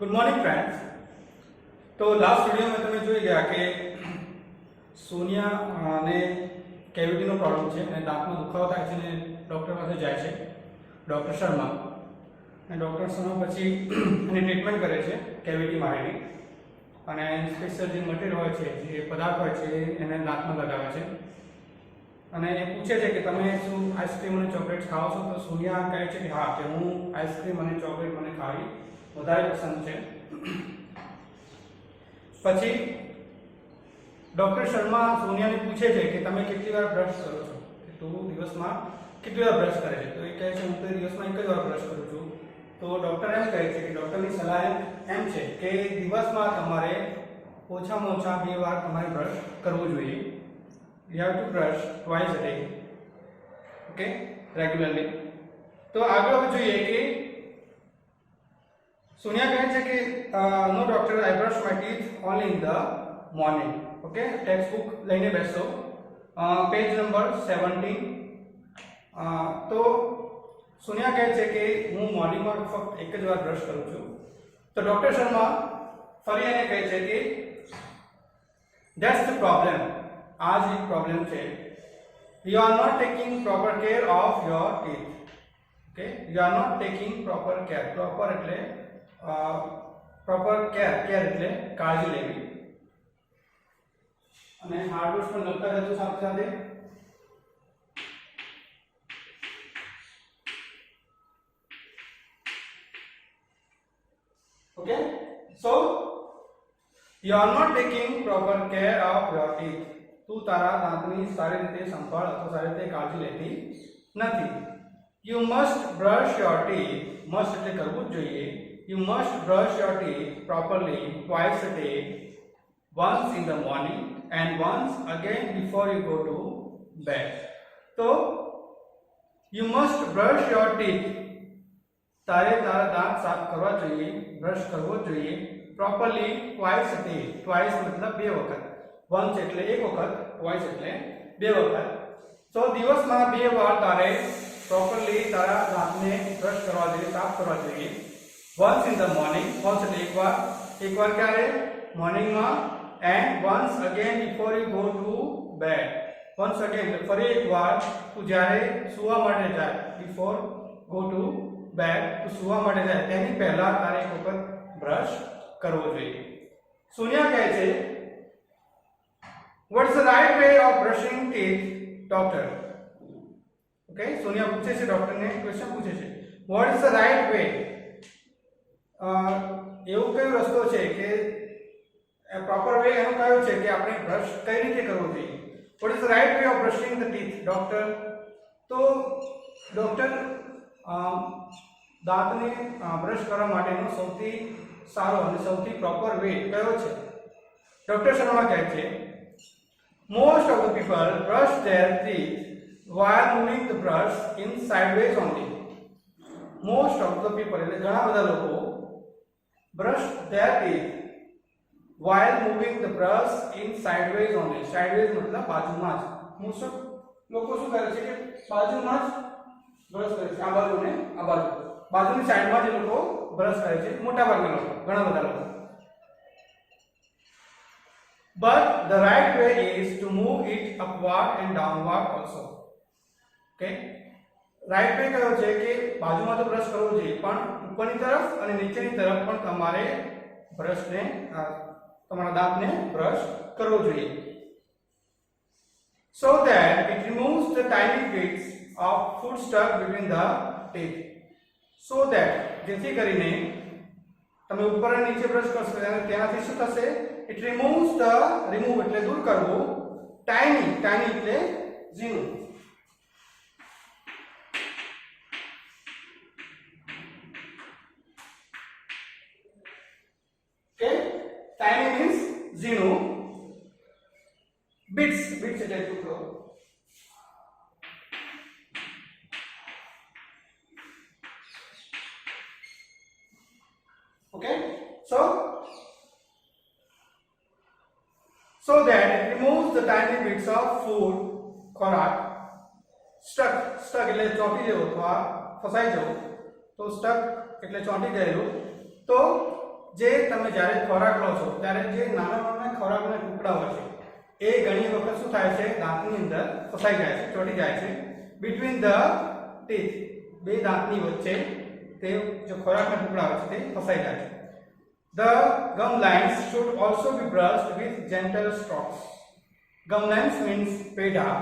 Good morning friends. તો last વિડીયોમાં તમે જોઈ ગયા કે સોનિયાને કેવિટીનો પ્રોબ્લેમ છે અને દાંતમાં દુખાવો થાય છે અને ડૉક્ટર પાસે જાય છે, ડૉક્ટર શર્મા. અને ડૉક્ટર શર્મા પછી એની ટ્રીટમેન્ટ કરે છે કેવિટી માટેની અને સ્પેશિયલ જે મટીરિયલ હોય છે, જે પદાર્થ હોય છે એને દાંતમાં લગાવે છે અને એ પૂછે છે કે તમે શું આઈસ્ક્રીમ અને ચોકલેટ ખાઓ છો? તો સોનિયા કહે છે કે હા, કે હું આઈસ્ક્રીમ અને ચોકલેટ મને ખાવી વધારે પસંદ છે. પછી ડૉક્ટર શર્મા સોનિયાને પૂછે છે કે તમે કેટલી વાર બ્રશ કરો છો, કે તું દિવસમાં કેટલી વાર બ્રશ કરે છે? તો એ કહે છે હું તો દિવસમાં એક જ વાર બ્રશ કરું છું. તો ડૉક્ટર એમ કહે છે કે ડૉક્ટરની સલાહ એમ છે કે દિવસમાં તમારે ઓછામાં ઓછા 2 વાર તમારે બ્રશ કરવું જોઈએ. You have to brush twice a day, okay, regularly. તો આગળ જોઈએ કે સોનિયા કહે છે કે no doctor, I brush my teeth only in the morning. Okay, text book લઈને બેસો, પેજ નંબર 17. તો સોનિયા કહે છે કે હું મોર્નિંગમાં ફક્ત એક જ વાર બ્રશ કરું છું. તો ડોક્ટર શર્મા ફરી એને કહે છે કે ધેટ્સ ધ પ્રોબ્લેમ. આ જ એક પ્રોબ્લેમ છે. You are not taking proper care of your teeth. Okay, you are not taking proper care. Proper એટલે પ્રોપર કેર, કેર એટલે કાળજી લેવી. અને હાર્ડવર્ડ્સ પણ લખતા રહેજો સાથે સાથે. Okay, so you are not taking proper care of your teeth. તું તારા દાંતની સારી રીતે સંભાળ અથવા સારી રીતે કાળજી લેતી નથી. You must brush your teeth. Must એટલે કરવું જ જોઈએ. You must brush your teeth properly twice a day, once in the morning and once again before you go to bed. So you must brush your teeth. તારે તારા દાંત સાફ કરવા જોઈએ, બ્રશ કરવો જોઈએ properly twice a day. Twice મતલબ 2 વખત. once એટલે એક વખત, twice એટલે 2 વખત. તો દિવસમાં 2 વાર તારે properly તારા દાંતને બ્રશ કરવા જોઈએ, સાફ કરવા જોઈએ. once in the morning, once એટલે એક વાર ક્યારે? મોર્નિંગમાં. and once again before you go to bed. once again ફરી એક વાર તું જ્યારે સૂવા માટે જાય, before go to bed, તું સૂવા માટે જાય તેની પહેલા તારે એક વખત બ્રશ કરવો જોઈએ. સોનિયા કહે છે what's the right way of brushing teeth, doctor? Okay, Sonia પૂછે છે, ડોક્ટરને ક્વેશ્ચન પૂછે છે what is the right way. એવું કયો રસ્તો છે કે પ્રોપર વે એનો કયો છે કે આપણે બ્રશ કઈ રીતે કરવો જોઈએ? what is the right way of brushing the teeth, doctor? તો ડોક્ટર દાંતને બ્રશ કરવા માટેનો સૌથી સારો અને સૌથી પ્રોપર વે કયો છે? ડોક્ટર શર્મા કહે છે most of the people brush their teeth while moving the brush in sideways only. most of the people એટલે ઘણા બધા લોકો brush their teeth while moving the brush in sideways only. sideways મતલબ બાજુમાં જ. most of લોકો શું કરે છે કે બાજુમાં જ બ્રશ કરે છે, આ બાજુ ને આ બાજુ, બાજુની સાઈડમાં જે લોકો બ્રશ કરે છે, મોટા ભાગના લોકો, ઘણા બધા લોકો. but the right way is to move it upward and downward also. okay, right way કયો છે કે બાજુમાં તો બ્રશ કરવો જોઈએ પણ ઉપરની તરફ અને નીચેની તરફ પણ તમારે બ્રશને તમારા દાંતને બ્રશ કરવો જોઈએ. so that it removes the tiny bits of food stuck between the teeth. so that જેથી કરીને તમે ઉપર અને નીચે બ્રશ કરશો અને તેનાથી શું થશે? it removes the, remove એટલે દૂર કરવું, tiny, tiny એટલે ઝીણું. okay, tiny means ઝીણું, bits, bits એટલે ટુકડો. okay, so that it removes the tiny bits of food, ખોરાક, stuck એટલે ચોંટી જવો અથવા ફસાઈ જવો. તો stuck એટલે ચોંટી ગયેલું. તો જે તમે જ્યારે ખોરાક લો છો ત્યારે જે નાના નાના ખોરાકના ટુકડાઓ છે એ ઘણી વખત શું થાય છે, દાંતની અંદર ફસાઈ જાય છે, ચોંટી જાય છે. બિટવીન ધ ટીથ, બે દાંતની વચ્ચે તે જે ખોરાકના ટુકડાઓ છે તે ફસાઈ જાય છે. The gum lines should also be brushed with gentle strokes. Gum lines means પેઢા,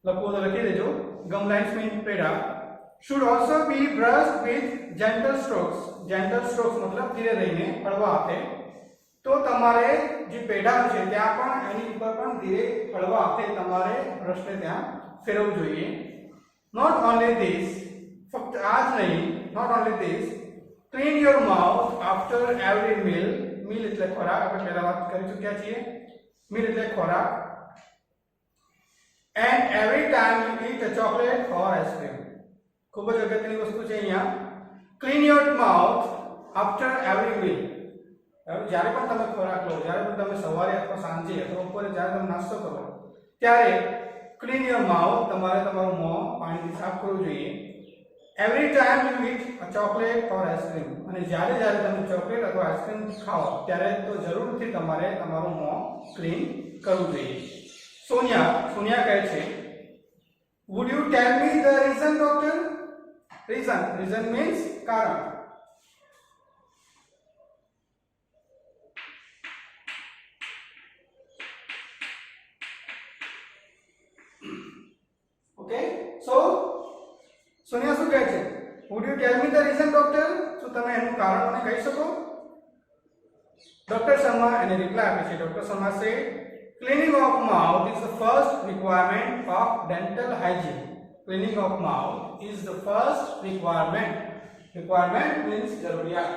લખો તો લખી દેજો. Gum lines means પેઢા. Should also be brushed with gentle strokes. Gentle strokes મતલબ ધીરે રહીને, હળવા હાથે. તો તમારે જે પેઢા છે ત્યાં પણ એની ઉપર પણ ધીરે હળવા હાથે તમારે બ્રશને ત્યાં ફેરવવું જોઈએ. Not only this, ફક્ત આ જ નહીં, not only this, clean your mouth after every meal. meal એટલે ખોરાક, આપણે પહેલા વાત કરી ચૂક્યા છીએ. meal એટલે ખોરાક. and every time you eat a chocolate or ice cream. ખૂબ જ અગત્યની વસ્તુ છે અહીંયા. clean your mouth after every meal. જ્યારે પણ તમે ખોરાક લો, જ્યારે પણ તમે સવારે અથવા સાંજે અથવા બપોરે જ્યારે તમે નાસ્તો કરો ત્યારે clean your mouth, તમારે તમારું મોં પાણીથી સાફ કરવું જોઈએ. every time you eat a chocolate or ice cream. અને જ્યારે જ્યારે તમે ચોકલેટ અથવા આઈસ્ક્રીમ ખાઓ ત્યારે તો જરૂરથી તમારે તમારું મોં ક્લીન કરવું જોઈએ. સોનિયા કહે છે, would you tell me the reason, doctor? reason means કારણ. okay, so સોનિયા શું કહે છે, would you tell me the reason, doctor? શું તમે એનું કારણ મને કહી શકો? ડોક્ટર શર્મા એને રિપ્લાય આપે છે. ડોક્ટર શર્મા સે, cleaning of mouth is the first requirement of dental hygiene. Cleaning of mouth is the first requirement. Requirement means જરૂરિયાત.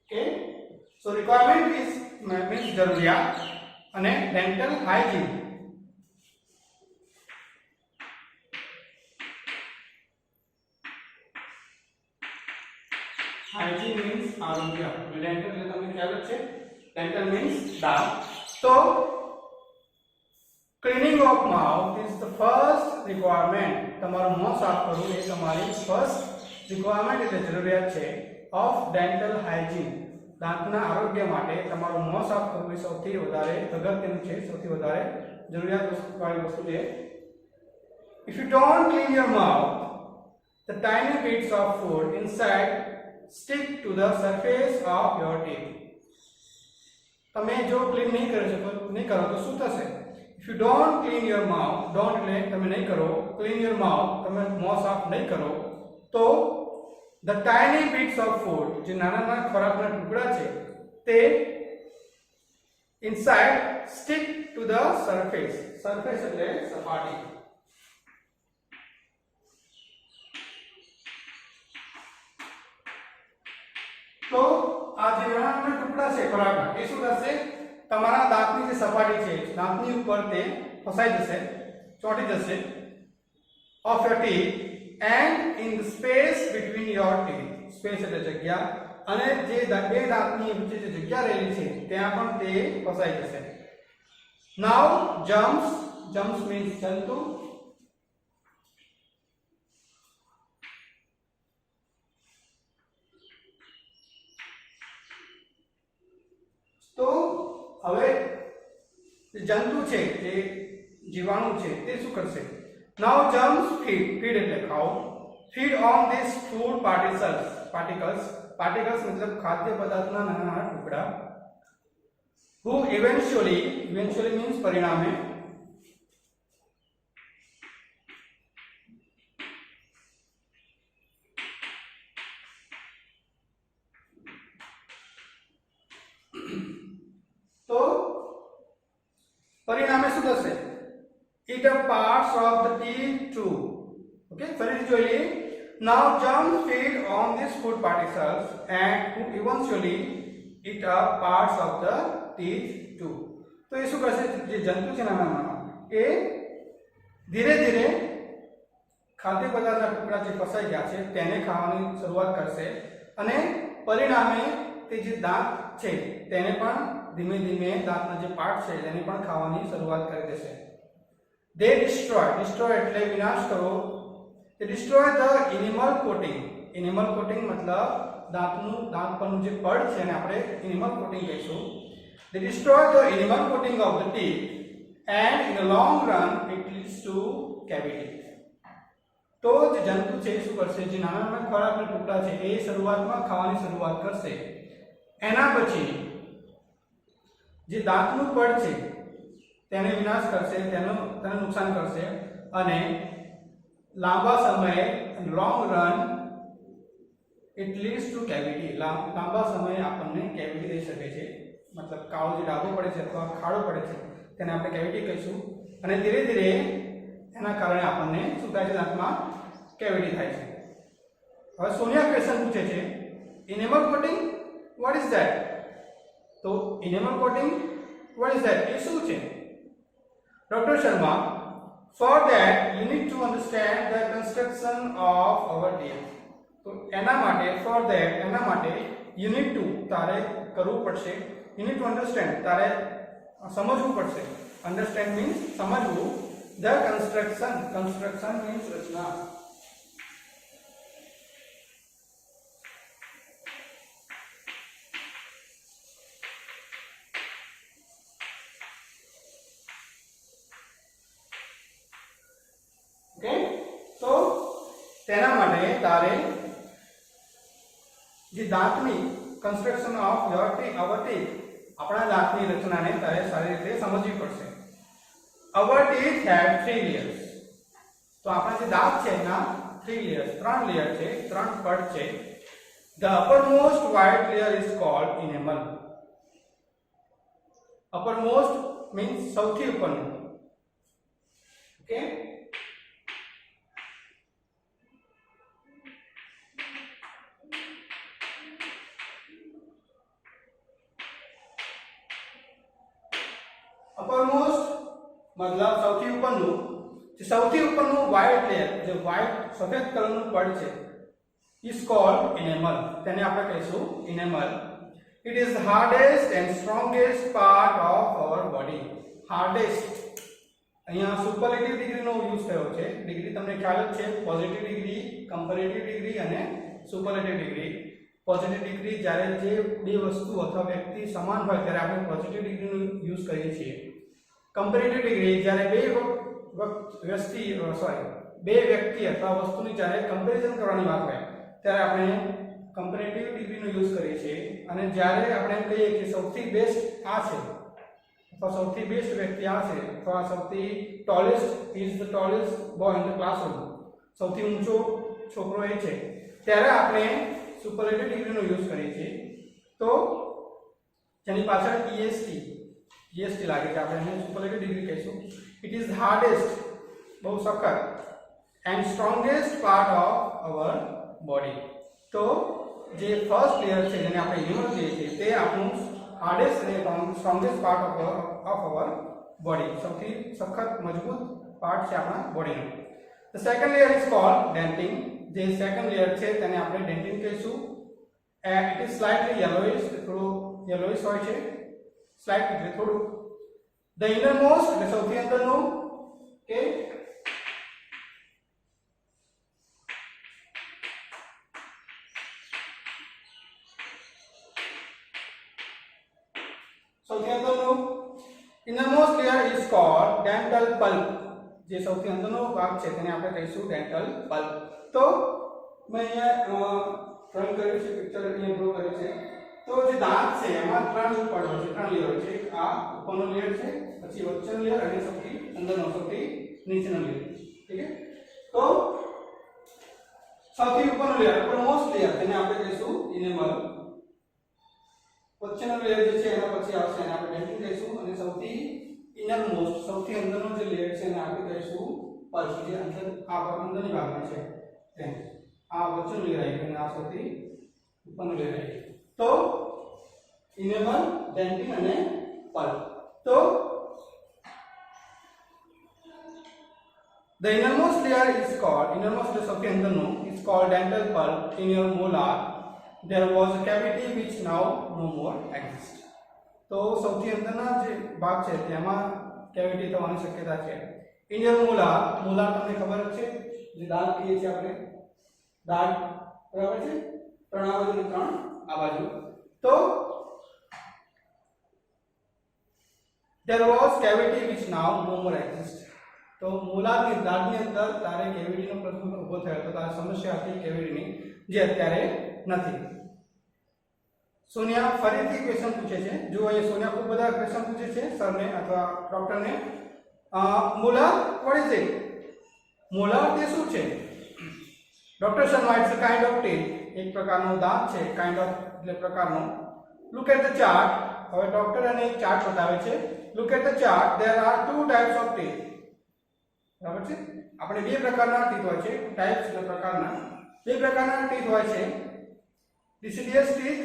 Okay, so requirement is means જરૂરિયાત અને dental hygiene. hygiene means આરોગ્ય. dental એટલે તમને ખ્યાલ જ છે, dental means દાંત. so cleaning of mouth is the first requirement. તમારું મોં સાફ કરવું એ તમારી first requirement એટલે જરૂરિયાત છે of dental hygiene. દાંતના આરોગ્ય માટે તમારું મોં સાફ કરવું એ સૌથી વધારે અગત્યનું છે, સૌથી વધારે જરૂરિયાત વાળી વસ્તુ છે. if you don't clean your mouth, the tiny bits of food inside stick to the surface of your teeth. તમે જો ક્લીન નહીં કરો તો શું થશે? if you don't clean your mouth, don't એટલે તમે નહીં કરો, clean your mouth તમે મોં સાફ નહીં કરો તો the tiny bits of food, જે નાના નાના ખોરાકના ટુકડા છે તે inside stick to the surface. surface એટલે સપાટી. તો આ જે નાના નાના ટુકડા છે ખોરાકના એ શું થશે? તમારા દાંતની જે સપાટી છે, દાંતની ઉપર તે ફસાઈ જશે, ચોંટી જશે. of your teeth and in the space between your teeth. space એટલે જગ્યા, અને જે બે દાંતની વચ્ચે જે જગ્યા રહેલી છે ત્યાં પણ તે ફસાઈ જશે. now germs means જંતુ. તો હવે જે જંતુ છે, જે જીવાણુ છે તે શું કરશે? now germs feed એટલે ખાઓ, feed on these food particles મતલબ ખાદ્ય પદાર્થના નાના નાના ટુકડા, who eventually means પરિણામે, તો પરિણામે શું થશે? eat up parts of the teeth too. okay, ફરીથી જોઈએ. now germs feed on these food particles and who eventually eat up parts of the teeth too. તો એ શું કરશે? જે જંતુ છે નાના નાના એ ધીરે ધીરે ખાદ્ય પદાર્થના ટુકડા જે ફસાઈ ગયા છે તેને ખાવાની શરૂઆત કરશે, અને પરિણામે તે જે દાંત છે તેને પણ ધીમે ધીમે દાંતના જે પાર્ટ છે તેને પણ ખાવાની શરૂઆત કરી દેશે. They destroy એટલે વિનાશ કરો. They destroy the enamel coating. Enamel coating મતલબ દાંત પરનું જે પડ છે એને આપણે enamel coating કહીશું. They destroy the enamel coating of the teeth and in the long run it leads to cavity. તો જે જંતુ છે શું કરશે, જે નાના નાના ખોરાકના ટુકડા છે એ શરૂઆતમાં ખાવાની શરૂઆત કરશે. એના પછી જે દાંતનું પડ છે તેને વિનાશ કરશે, તેને નુકસાન કરશે અને લાંબા સમયે long run it leads two cavity. લાંબા સમયે આપણને કેવિટી થઈ શકે છે, મતલબ કાળો જે ડાઘો પડે છે અથવા ખાડો પડે છે તેને આપણે કેવિટી કહીશું. અને ધીરે ધીરે એના કારણે આપણને શું થાય છે, દાંતમાં કેવિટી થાય છે. હવે સોનિયા ક્વેશ્ચન પૂછે છે enamel coating what is that? તો enamel coating what is that એ શું છે? Doctor Sharma, for that you need to understand the construction of our teeth. તો એના માટે for that એના માટે you need to તારે કરવું પડશે, you need to understand તારે સમજવું પડશે. understand means સમજવું. the construction means રચના. ઓકે, તો તેના માટે તારે જે દાંતની કન્સ્ટ્રક્શન ઓફ યોર ટીથ આપણા દાંતની રચનાને તારે સારી રીતે સમજવી પડશે. our teeth have 3 layers. તો આપણા જે દાંત છે એના 3 layers, 3 લેયર છે, 3 પડ છે. the uppermost white layer is called enamel. uppermost means સૌથી ઉપરનું. ઓકે, uppermost मतलब સૌથી ઉપરનું, જે સૌથી ઉપરનું white layer, જે white સફેદ કલરનું પડ છે is called enamel. તેને આપણે કહીશું enamel. It is the hardest and strongest part of our body. hardest અહીંયા સુપરલેટિવ ડિગ્રીનો યુઝ થયો છે. ડિગ્રી તમને ખ્યાલ જ છે, પોઝિટિવ ડિગ્રી, કમ્પેરેટિવ ડિગ્રી અને સુપરલેટિવ ડિગ્રી. પોઝિટિવ ડિગ્રી જ્યારે જે બે વસ્તુ અથવા વ્યક્તિ સમાન હોય ત્યારે આપણે પોઝિટિવ ડિગ્રીનો યુઝ કરીએ છીએ. કમ્પેરેટિવ ડિગ્રી જ્યારે બે વ્યક્તિ અથવા વસ્તુની જ્યારે કમ્પેરિઝન કરવાની વાત હોય ત્યારે આપણે કમ્પેરેટિવ ડિગ્રીનો યુઝ કરીએ છીએ. અને જ્યારે આપણે કહીએ કે સૌથી બેસ્ટ આ છે અથવા સૌથી બેસ્ટ વ્યક્તિ આ છે અથવા સૌથી tallest is the tallest boy in the classroom, સૌથી ઊંચો છોકરો એ છે, ત્યારે આપણે સુપરલેટિવ ડિગ્રીનો યુઝ કરીએ છીએ. તો જેની પાછળ EST લાગે છે આપણે એને સુપરલેટિવ ડિગ્રી કહીશું. ઇટ ઇઝ હાર્ડેસ્ટ, બહુ સખત, and strongest part of our body. તો જે ફર્સ્ટ લેયર છે જેને આપણે enamel કહીએ છીએ તે આપણું હાર્ડેસ્ટ અને strongest part of our body, સૌથી સખત મજબૂત પાર્ટ છે આપણા બોડીનો. The second layer is called denting. જે સેકન્ડ લેયર છે તેને આપણે ડેન્ટિન કહીશું. ઇટ ઇઝ સ્લાઇટલી યલોઇશ, થોડું યલોઇશ હોય છે, સ્લાઇટ એટલે થોડું. ધ ઇનરમોસ્ટ એટલે સૌથી અંદરનું. ઓકે, સૌથી અંદરનું innermost layer is called dental pulp. જે સૌથી અંદરનો ભાગ છે તેને આપણે કહીશું ડેન્ટલ પલ્પ. તો મેં અહીંયા ડ્રોઈંગ કર્યું છે, પિક્ચર અહીંયા ડ્રો કર્યું છે. તો જે દાંત છે એમાં 3 પડ હોય છે, 3 લેયર હોય છે. આ ઉપરનો લેયર છે, પછી વચ્ચેનો લેયર અને સૌથી અંદરનો, સૌથી નીચેનો લેયર. ઠીક છે, તો સૌથી ઉપરનો લેયર, ઉપરમોસ્ટ લેયર, તેને આપણે કહીશું enamel. વચ્ચેનો લેયર જે છે એના પછી આવશે એને આપણે ડેન્ટિન કહીશું. અને સૌથી ઇનરમોસ્ટ, સૌથી અંદરનો જે લેયર છે એને આપણે કહીશું પલ્પ. જે અંદર આ અંદરની ભાગમાં છે તેમ આ વચ્ચેનો લેયર આવી અને આ સૌથી ઉપરનો લેયર આવી. તો enamel, dentin અને pulp. તો the innermost layer is called, innermost layer સૌથી અંદરનું is called dental pulp. In your molar there was a cavity which now no more exists. तो સૌથી અંદરના જે ભાગ છે તેમાં કેવિટી થવાની શક્યતા છે. ઇન્ડિયન મોલાર, મોલાર તમને ખબર જ છે, જે દાંત કહીએ છીએ આપણે, દાંત બરાબર છે, ત્રણ આ બાજુ ત્રણ આ બાજુ. તો there was cavity which now no more exists. તો મોલારની દાંતની અંદર તારે કેવિટીનો પ્રશ્ન ઊભો થયો તો તારે સમસ્યા હતી કેવિટીની, જે અત્યારે નથી. સોનિયા ફરીથી ક્વેશ્ચન પૂછે છે. જો અહીંયા સોનિયા ખૂબ બધા ક્વેશ્ચન પૂછે છે સરને અથવા ડોક્ટરને. Molar what is it? Molar તે શું છે? Doctor Sharma it's a kind of teeth, એક પ્રકારનો દાંત છે, કાઇન્ડ ઓફ એટલે પ્રકારનો. Look at the chart. હવે ડોક્ટર અને એક ચાર્ટ બતાવે છે. Look at the chart. there are two types of teeth. બરાબર છે, આપણે બે પ્રકારના ટીથ હોય છે, ટાઇપ્સ એટલે પ્રકારના, બે પ્રકારના ટીથ હોય છે. deciduous teeth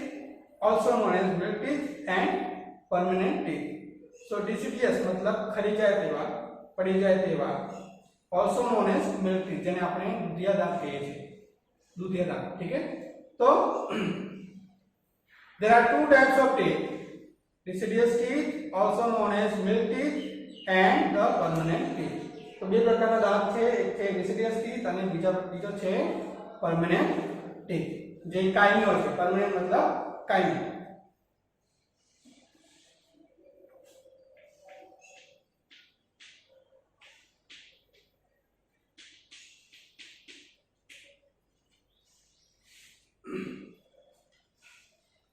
also known as milk teeth and permanent teeth. so deciduous मतलब ખરી જાય તેવા, પડી જાય તેવા, also known as milk teeth જેને આપણે દૂધિયા દાંત કહીએ છીએ, દૂધિયા દાંત. ઠીક है. તો there are two types of teeth, deciduous teeth also known as milk teeth and the permanent teeth. તો બે પ્રકારના દાંત છે, એક છે deciduous teeth અને બીજો છે permanent teeth, જે કાયમી હોય છે. permanent मतलब કાયમી.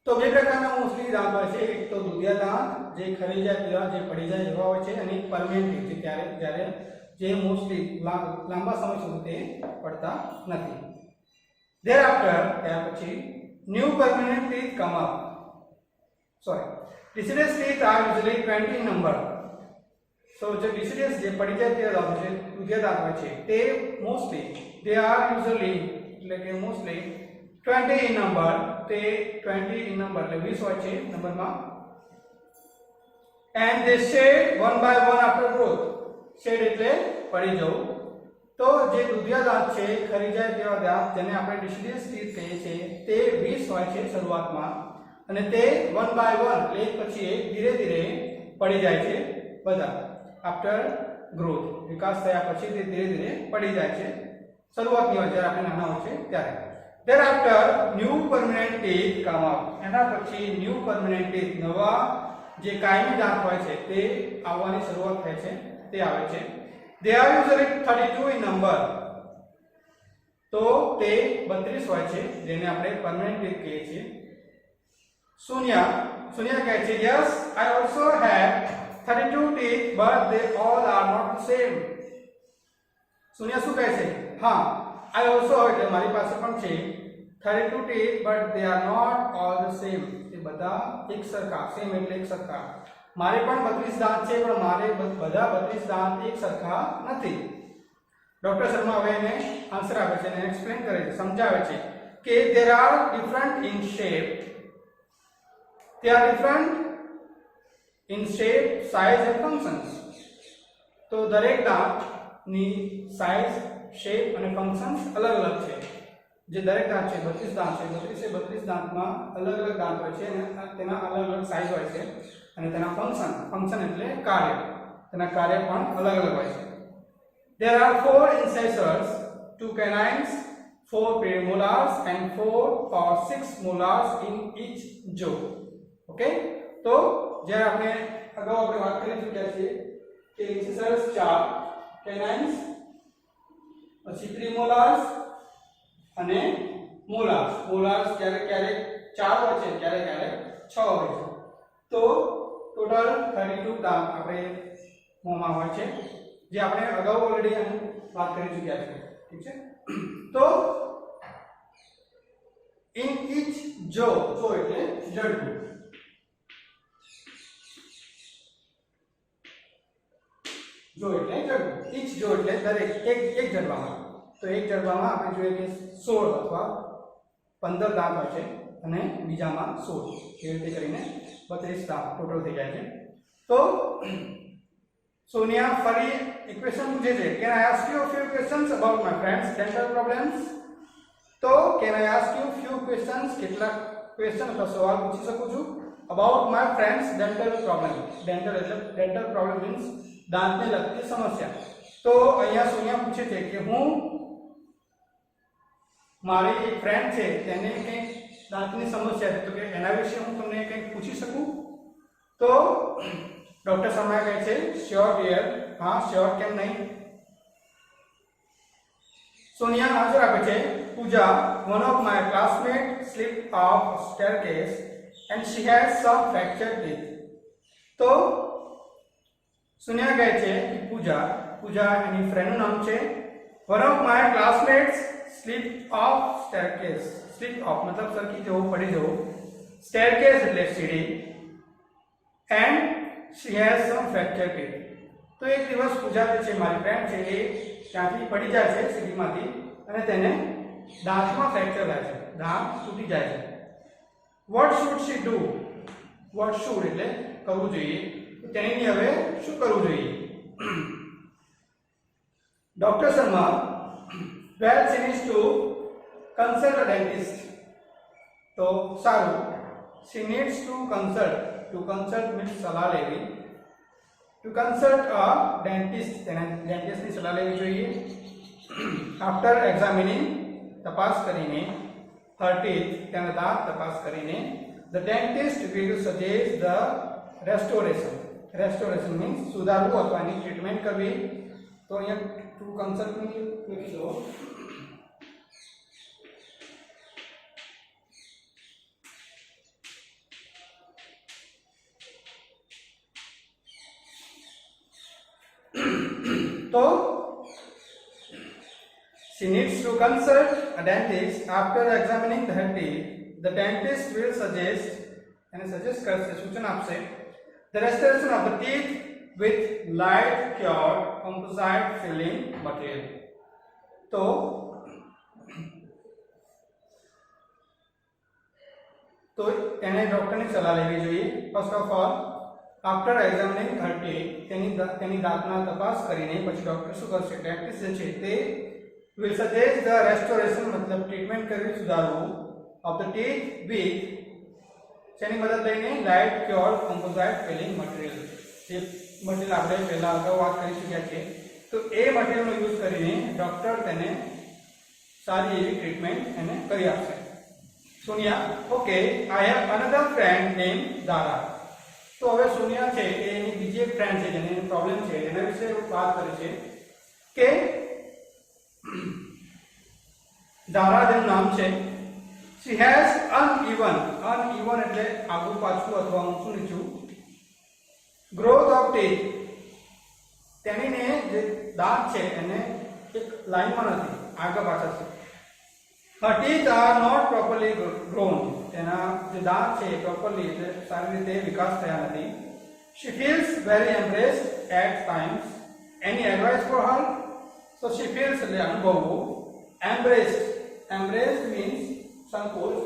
તો બે પ્રકારના મોસ્ટલી દાંત હોય છે. એક તો દૂધિયા દાંત જે ખરી જાય તેવા, જે પડી જાય એવા હોય છે, અને પરમેનન્ટ ટીથ જે જ્યારે જે મોસ્ટલી લાંબા સમય સુધી તે પડતા નથી. thereafter ત્યાર પછી new permanent teeth come up. sorry, deciduous teeth are usually 20 in number. so જે deciduous જે પડી જાય તે દાંત છે, દૂધિયા દાંત હોય છે, તે મોસ્ટલી they are usually એટલે કે મોસ્ટલી 20 in number. તે 20 in number એટલે 20 હોય છે નંબરમાં. and they shed one by one after growth. shed એટલે પડી જવું. તો જે દૂધિયા દાંત છે, ખરી જાય તેવા દાંત જેને આપણે deciduous teeth કહીએ છીએ, તે 20 હોય છે શરૂઆતમાં, અને તે one by one એટલે એક પછી એક ધીરે ધીરે પડી જાય છે બધા. after growth વિકાસ થયા પછી તે ધીરે ધીરે પડી જાય છે. શરૂઆતની હોય જ્યારે આપણે નાના હોય છે ત્યારે. thereafter new permanent teeth come up. એના પછી new permanent teeth નવા જે કાયમી દાંત હોય છે તે આવવાની શરૂઆત થાય છે, તે આવે છે. they are usually 32 in number. તો તે 32 હોય છે જેને આપણે permanent teeth કહીએ છીએ. સોનિયા કહે છે yes I also have 32 teeth but they all are not the same. Sonia શું કહે છે? હા, I also એટલે મારી પાસે પણ છે 32 teeth but they are not all the same. તે બધા એક સરખા, સેમ એટલે એક સરખા. મારે પણ 32 દાંત છે પણ મારે બધા 32 દાંત એક સરખા નથી. ડોક્ટર શર્મા હવે એને આન્સર આપે છે અને એક્સપ્લેન કરે છે, સમજાવે છે કે there are different in shape. they are different in shape, size and functions. તો દરેક દાંતની સાઇઝ, શેપ અને ફંક્શન્સ અલગ અલગ છે. જે દરેક દાંત છે, 32 દાંત છે, 32 દાંતમાં અલગ અલગ દાંત હોય છે અને તેના અલગ અલગ સાઇઝ હોય છે, અને તેના ફંક્શન એટલે કાર્ય, તેના કાર્ય પણ અલગ અલગ હોય છે. there are 4 incisors, 2 canines, 4 premolars and 4 or 6 molars in each jaw. Okay. તો જ્યારે આપણે અગાઉ આપણે વાત કરી ચૂક્યા છીએ કે incisors 4, canines, પછી પ્રીમોલાર્સ અને મોલાર્સ. મોલાર્સ ક્યારેક 4 હોય છે, ક્યારેક 6 હોય છે. તો ટોટલ 32 દાંત આપણે મોંમાં હોય છે, જે આપણે અગાઉ ઓલરેડી વાત કરી ચૂક્યા છે. ઠીક છે. તો ઇન ઈચ જો એટલે જડબું. જો એટલે જડબું. ઈચ જો એટલે દરેક એક જડબામાં. તો એક જડબામાં આપણે જોઈએ કે 16 અથવા 15 દાંત હોય છે અને બીજામાં 16. એ રીતે કરીને 32 દાંત ટોટલ થઈ જાય છે. તો સોનિયા ફરી એક ક્વેશ્ચન પૂછે છે, can I ask you a few questions about my friends dental problems. તો can I ask you few questions, કેટલાક ક્વેશ્ચન અથવા સવાલ પૂછી શકું છું about my friend's dental problem. Dental એટલે dental problem means દાંતને લગતી સમસ્યા. તો અહીંયા સોનિયા પૂછે છે કે હું મારી એક ફ્રેન્ડ છે તેને કંઈક દાંતની સમસ્યા છે, તો કે એના વિશે હું તમને કંઈક પૂછી શકું? તો ડોક્ટર શર્મા કહે છે શ્યોર ડિયર, હા શ્યોર, કેમ નહીં. સોનિયા આન્સર આપે છે પૂજા, one of my classmates slipped off a staircase and she has some fractured teeth. તો સોનિયા કહે છે કે પૂજા એની ફ્રેન્ડનું નામ છે. one of my classmates slipped off staircase. slip off मतलब સરકી જવું, પડી જવું. staircase એટલે સીડી, and she has some fractured teeth. તો એક દિવસ પૂજા જે છે મારી ફ્રેન્ડ છે એ ત્યાંથી પડી જાય છે સીડીમાંથી અને તેને દાંતમાં ફ્રેક્ચર થાય છે, દાંત તૂટી જાય છે. what should she do? what should એટલે કરવું જોઈએ, તો તેની હવે શું કરવું જોઈએ? Doctor Sharma, well she needs to consult a dentist. તો સારું, she needs to consult. to consult means સલાહ લેવી. to consult a dentist, તેને ડેન્ટિસ્ટની સલાહ લેવી જોઈએ. after examining, તપાસ કરીને, her teeth, તેના દાંત તપાસ કરીને, the dentist will suggest the restoration. restoration means સુધારવું અથવા એની ટ્રીટમેન્ટ કરવી. તો અહીંયા to consult ની લખી દો. तो she needs to consult a dentist. After examining her teeth, the dentist will suggest करसे सूचन आपसे the restoration of the teeth with light cured composite filling material. तो તેને ડોક્ટરની સલાહ લેવી જોઈએ. First of all after examining her teeth, તેની દાંતના તપાસ કરીને પછી ડોક્ટર શું કરશે? ડેન્ટિસ્ટ જે છે તે will suggest the restoration मतलब ટ્રીટમેન્ટ કરવી, સુધારવું of the teeth with જેની મદદ લઈને લાઇટ ક્યોર કમ્પોઝાઇટ ફિલિંગ મટીરીયલ. જે મટીરીયલ આપણે પહેલા અગાઉ વાત કરી ચૂક્યા છે, તો એ મટીરીયલનો યુઝ કરીને ડોક્ટર તેને સારી એવી ટ્રીટમેન્ટ એને કરી આપશે. Sonia, okay, I have another friend named Dara. તો હવે સોનિયા છે એ એની બીજી એક ફ્રેન્ડ છે જેને પ્રોબ્લેમ છે એના વિશે વાત કરી છે કે દારા જેનું નામ છે. she has uneven એટલે આગું પાછું અથવા ઊંચું નીચું growth of teeth. તેનીને જે દાંત છે એને એક લાઈનમાં નથી, આગળ પાછળ છે. her teeth are not properly grown. તેના જે દાંત છે પ્રોપરલી એટલે સારી રીતે વિકાસ થયા નથી. she feels very embarrassed at times. any advice for her? so she feels એટલે અનુભવવું. embarrassed means સંકોચ.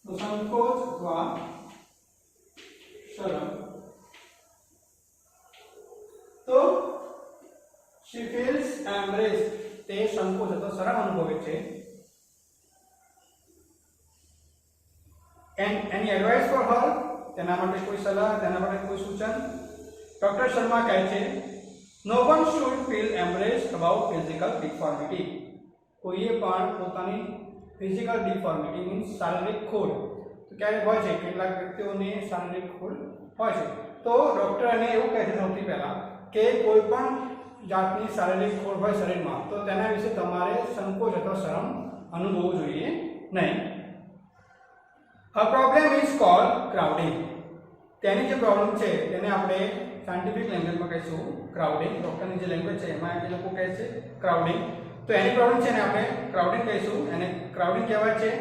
तो संकोच अथवा शरम. तो she feels embarrassed, તે સંકોચ અથવા શરમ અનુભવે છે. and any advice for her? તેના માટે કોઈ સલાહ, તેના માટે કોઈ સૂચન? ડોક્ટર શર્મા કહે છે no one should feel embarrassed about physical deformity. કોઈએ પણ પોતાની ફિઝિકલ ડિફોર્મિટી મીન્સ શારીરિક ખોડ તો ક્યારેક હોય છે, કેટલાક વ્યક્તિઓને શારીરિક ખોડ હોય છે. તો ડૉક્ટર એને એવું કહે છે સૌથી પહેલાં કે કોઈ પણ જાતની શારીરિક ખોડ હોય શરીરમાં તો તેના વિશે તમારે સંકોચ અથવા શરમ અનુભવવું જોઈએ નહીં. her problem is called crowding. તેની જે પ્રોબ્લેમ છે તેને આપણે સાયન્ટિફિક લેંગ્વેજમાં કહીશું ક્રાઉડિંગ. ડૉક્ટરની જે લેંગ્વેજ છે એમાં એ લોકો કહે છે ક્રાઉડિંગ. તો એની પ્રોબ્લેમ છે ને આપણે ક્રાઉડિંગ કહીશું, એને ક્રાઉડિંગ કહેવાય છે.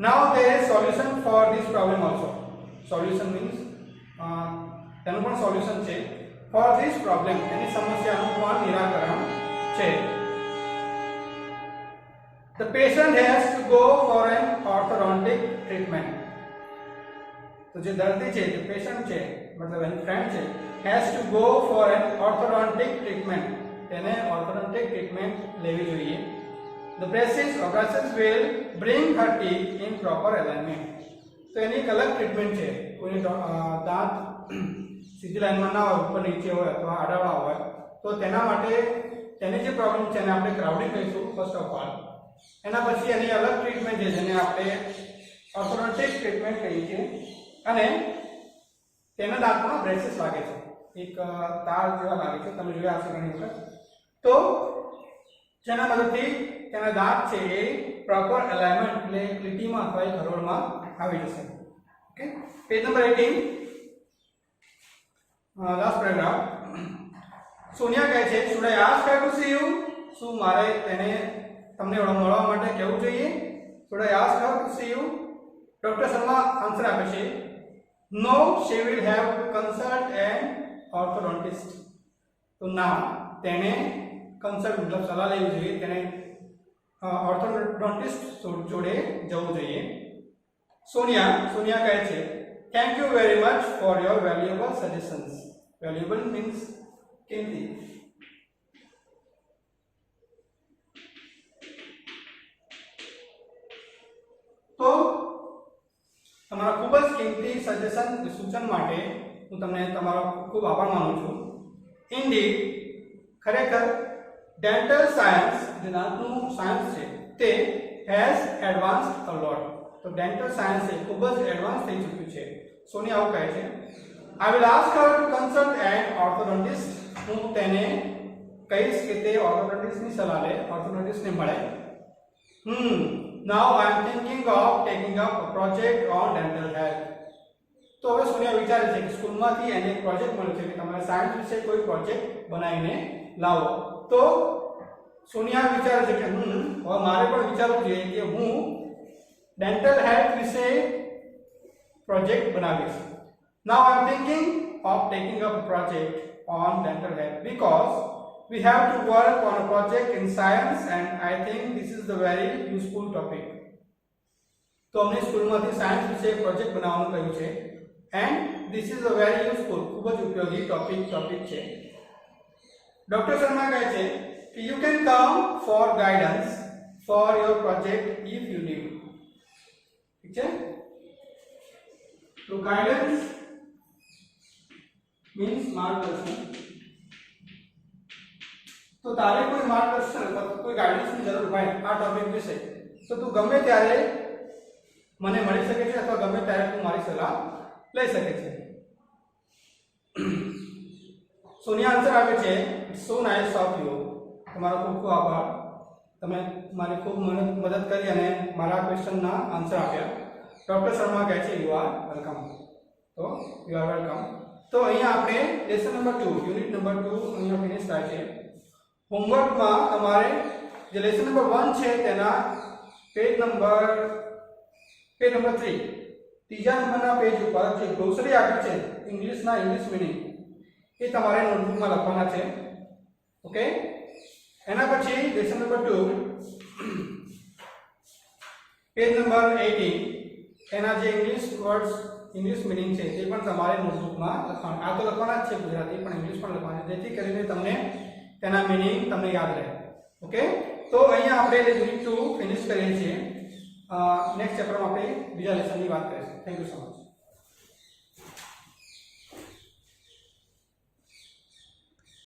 Now there is solution for this problem also. Solution means તેનું પણ સોલ્યુશન છે. ફોર ધીસ પ્રોબ્લેમ એની સમસ્યાનું પણ નિરાકરણ છે. The patient has to go for an orthodontic treatment. तो जो दर्दी છે जो पेशेंट છે मतलब એની ફ્રેન્ડ છે has to go for an orthodontic treatment. તેને orthodontic treatment લેવી જોઈએ. The braces will bring her teeth in proper alignment. તો એની એક અલગ ટ્રીટમેન્ટ છે. કોઈ દાંત સીધી લાઈનમાં ના હોય, ઉપર નીચે હોય અથવા આડાવાળા હોય, તો તેના માટે તેની જે પ્રોબ્લેમ છે એને આપણે ક્રાઉડિંગ કહીશું ફર્સ્ટ ઓફ ઓલ. એના પછી એની અલગ ટ્રીટમેન્ટ છે જેને આપણે ઓર્થોડોન્ટિક ટ્રીટમેન્ટ કહીએ છીએ. અને તેના દાંતમાં બ્રેસીસ લાગે છે, એક તાર જેવા લાગે છે, તમે જોયા હશે ઘણી વખત. તો જેના મદદથી તેના દાંત છે એ પ્રોપર અલાઇનમેન્ટ એટલે લીટીમાં અથવા હરોળમાં આવી જશે. Okay, page number 18 last paragraph. Sonia કહે છે should I ask her to see you? શું મારે તેને તમને મળવા માટે કહેવું જોઈએ? should I ask her to see you? Doctor Sharma answer આપે છે no, she will have to consult an orthodontist. તો ના, તેને કન્સલ્ટ મતલબ સલાહ લેવી જોઈએ, તેને ઓર્થોડોન્ટિસ્ટ જોડે જવું જોઈએ. સોનિયા કહે છે thank you very much for your valuable suggestions. Valuable means કિંમતી. તો તમારા ખૂબ જ કિંમતી સજેશન સૂચન માટે હું તમને તમારો ખૂબ આભાર માનું છું. ઇન્ડીડ, ખરેખર ડેન્ટલ સાયન્સ જે દાંતનું સાયન્સ છે તે હેઝ એડવાન્સ્ડ અ લોટ. તો ડેન્ટલ સાયન્સ એ ખૂબ જ એડવાન્સ થઈ ચૂક્યું છે. સોની આવું કહે છે I will ask her to consult an orthodontist. હું તેને કહીશ કે તે ઓર્થોડોન્ટિસ્ટની સલાહ લે, ઓર્થોડોન્ટિસ્ટને મળે. Now I am thinking of taking up a project on dental health. તો હવે સોનિયા વિચારે છે કે સ્કૂલમાંથી એને એક પ્રોજેક્ટ મળ્યો છે કે તમારે સાયન્સ વિશે કોઈ પ્રોજેક્ટ બનાવીને લાવો. તો સોનિયા વિચારે છે કે હવે મારે પણ વિચારવું જોઈએ કે હું ડેન્ટલ હેલ્થ વિશે પ્રોજેક્ટ બનાવીશ. Now I am thinking of taking up a project on dental health because we have to work on a project in science and I think this is the very useful topic. તો અમને સ્કૂલમાંથી science વિશે project બનાવવાનું કહ્યું છે and this is a very useful, ખૂબ જ ઉપયોગી ટોપિક છે. ડોક્ટર શર્મા કહે છે કે you can come for guidance for your project if you need. ઠીક છે, તો guidance means માર્ગદર્શન. તો તારે કોઈ માર્ગદર્શન અથવા કોઈ ગાઈડન્સની જરૂર હોય આ ટોપિક વિશે તો તું ગમે ત્યારે મને મળી શકે છે અથવા ગમે ત્યારે તું મારી સલાહ લઈ શકે છે. સોનિયા આન્સર આપે છે સો નાઇસ ઓફ યુ. તમારો ખૂબ ખૂબ આભાર, તમે મારી ખૂબ મદદ કરી અને મારા ક્વેશ્ચનના આન્સર આપ્યા. ડોક્ટર શર્મા કહે છે યુ આર વેલકમ. તો યુ આર વેલકમ. તો અહીંયા આપણે લેસન નંબર 2 યુનિટ નંબર 2 અહીંયા ફિનિશ થાય છે. હોમવર્કમાં તમારે જે લેસન નંબર 1 છે તેના પેજ નંબર 3 ત્રીજા નંબરના પેજ ઉપર જે ગ્લોસરી આપી છે ઇંગ્લિશના ઇંગ્લિશ મીનિંગ એ તમારે નોટબુકમાં લખવાના છે. ઓકે, એના પછી લેસન નંબર 2 પેજ નંબર 18 એના જે ઇંગ્લિશ વર્ડ્સ ઇંગ્લિશ મીનિંગ છે તે પણ તમારે નોટબુકમાં લખવાના. આ તો લખવાના જ છે ગુજરાતી પણ ઇંગ્લિશ પણ લખવાના, જેથી કરીને તમને તેના મીનિંગ તમને યાદ રહે. ઓકે, તો અહીંયા આપણે યુનિટ 2 ફિનિશ કરીએ છીએ. નેક્સ્ટ ચેપ્ટરમાં આપણે બીજા લેસનની વાત કરીશું. Thank you so much.